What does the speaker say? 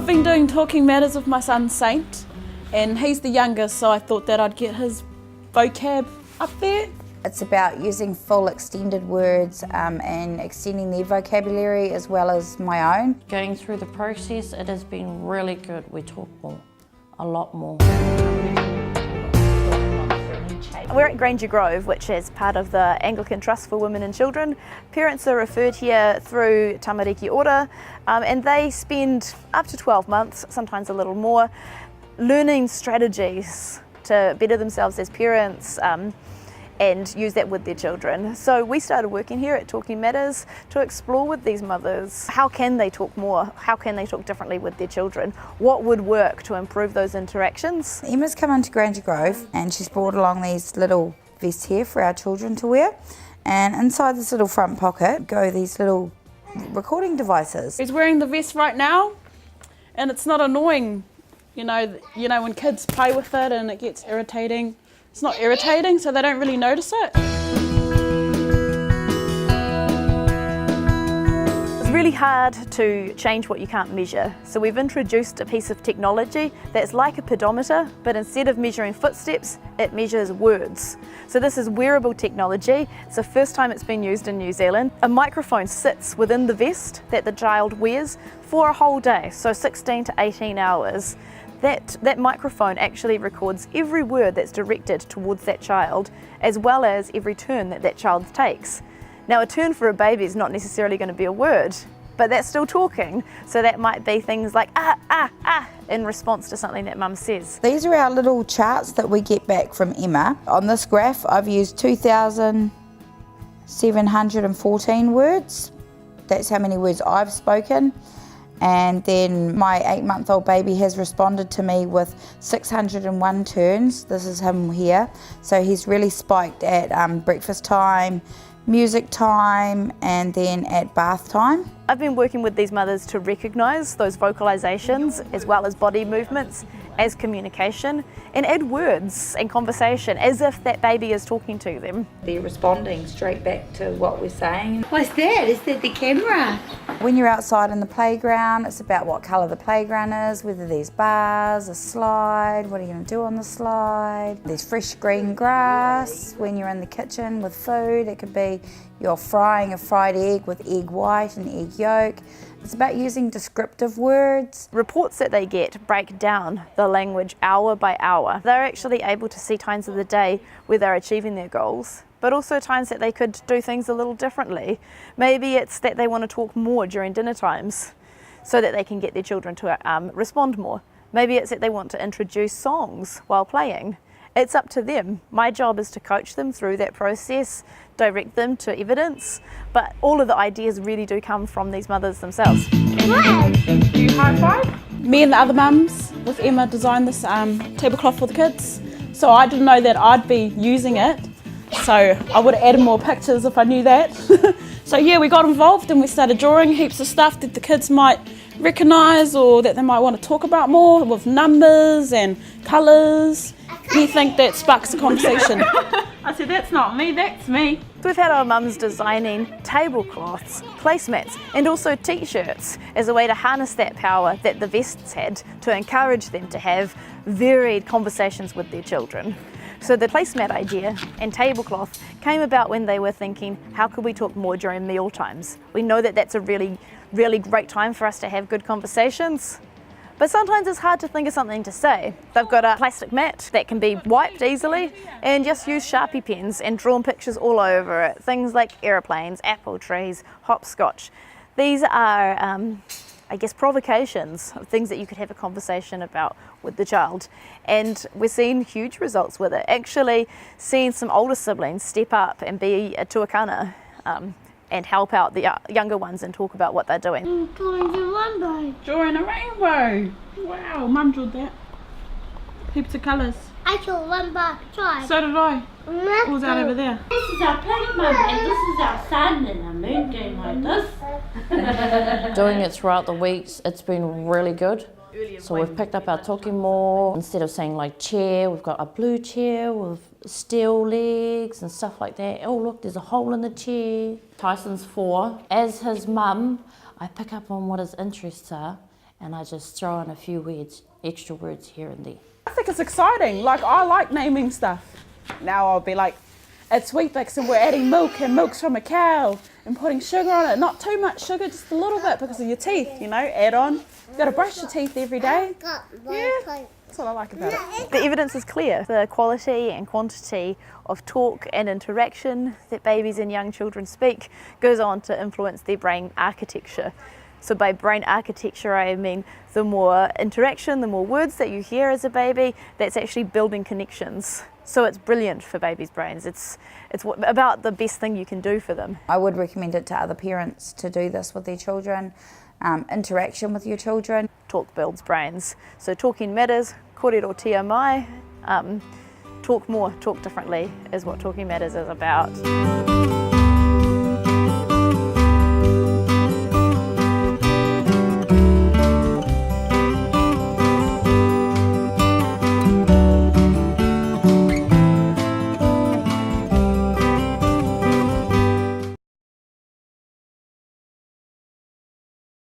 I've been doing Talking Matters with my son Saint, and he's the youngest, so I thought that I'd get his vocab up there. It's about using full extended words and extending their vocabulary as well as my own. Going through the process, it has been really good. We talk more, a lot more. We're at Granger Grove, which is part of the Anglican Trust for Women and Children. Parents are referred here through tamariki order, and they spend up to 12 months, sometimes a little more, learning strategies to better themselves as parents and use that with their children. So we started working here at Talking Matters to explore with these mothers, how can they talk more? How can they talk differently with their children? What would work to improve those interactions? Emma's come into Granger Grove and she's brought along these little vests here for our children to wear, and inside this little front pocket go these little recording devices. He's wearing the vest right now, and it's not annoying. You know when kids play with it and it gets irritating. It's not irritating, so they don't really notice it. It's really hard to change what you can't measure. So we've introduced a piece of technology that's like a pedometer, but instead of measuring footsteps, it measures words. So this is wearable technology. It's the first time it's been used in New Zealand. A microphone sits within the vest that the child wears for a whole day, so 16 to 18 hours. That microphone actually records every word that's directed towards that child, as well as every turn that child takes. Now, a turn for a baby is not necessarily going to be a word, but that's still talking. So that might be things like in response to something that mum says. These are our little charts that we get back from Emma. On this graph, I've used 2,714 words. That's how many words I've spoken. And then my 8-month-old baby has responded to me with 601 turns. This is him here. So he's really spiked at breakfast time, music time, and then at bath time. I've been working with these mothers to recognise those vocalisations as well as body movements as communication, and add words and conversation as if that baby is talking to them. They're responding straight back to what we're saying. What's that? Is that the camera? When you're outside in the playground, it's about what colour the playground is, whether there's bars, a slide, what are you going to do on the slide. There's fresh green grass. When you're in the kitchen with food, it could be you're frying a fried egg with egg white and egg yolk. It's about using descriptive words. Reports that they get break down the language hour by hour. They're actually able to see times of the day where they're achieving their goals, but also times that they could do things a little differently. Maybe it's that they want to talk more during dinner times so that they can get their children to respond more. Maybe it's that they want to introduce songs while playing. It's up to them. My job is to coach them through that process, direct them to evidence, but all of the ideas really do come from these mothers themselves. You high five? Me and the other mums with Emma designed this tablecloth for the kids, so I didn't know that I'd be using it, so I would have added more pictures if I knew that. So yeah, we got involved and we started drawing heaps of stuff that the kids might recognise or that they might want to talk about more, with numbers and colours, anything that sparks a conversation. I said, that's not me, that's me. We've had our mums designing tablecloths, placemats, and also t-shirts as a way to harness that power that the vests had to encourage them to have varied conversations with their children. So the placemat idea and tablecloth came about when they were thinking, how could we talk more during meal times? We know that that's a really great time for us to have good conversations. But sometimes it's hard to think of something to say. They've got a plastic mat that can be wiped easily and just use Sharpie pens and drawn pictures all over it. Things like aeroplanes, apple trees, hopscotch. These are, I guess, provocations of things that you could have a conversation about with the child. And we're seeing huge results with it. Actually seeing some older siblings step up and be a tuakana and help out the younger ones and talk about what they're doing. Drawing a rainbow. Drawing a rainbow. Wow, Mum drew that. Heaps of colours. I saw a rainbow. Try. So did I. It was out over there. This is our planet, Mum, and this is our sun and our moon going like this. Doing it throughout the weeks, it's been really good. So we've picked up our talking more. Instead of saying like chair, we've got a blue chair with steel legs and stuff like that. Oh look, there's a hole in the chair. Tyson's 4. As his mum, I pick up on what his interests are and I just throw in a few words, extra words here and there. I think it's exciting. Like, I like naming stuff. Now I'll be like, it's Weet-Bix and we're adding milk, and milk's from a cow, and putting sugar on it. Not too much sugar, just a little bit because of your teeth, you know, add on. You've got to brush your teeth every day. Yeah, that's what I like about it. The evidence is clear. The quality and quantity of talk and interaction that babies and young children speak goes on to influence their brain architecture. So by brain architecture, I mean the more interaction, the more words that you hear as a baby, that's actually building connections. So it's brilliant for babies' brains. It's about the best thing you can do for them. I would recommend it to other parents to do this with their children. Interaction with your children. Talk builds brains. So talking matters, kōrero tia mai. Talk more, talk differently is what Talking Matters is about.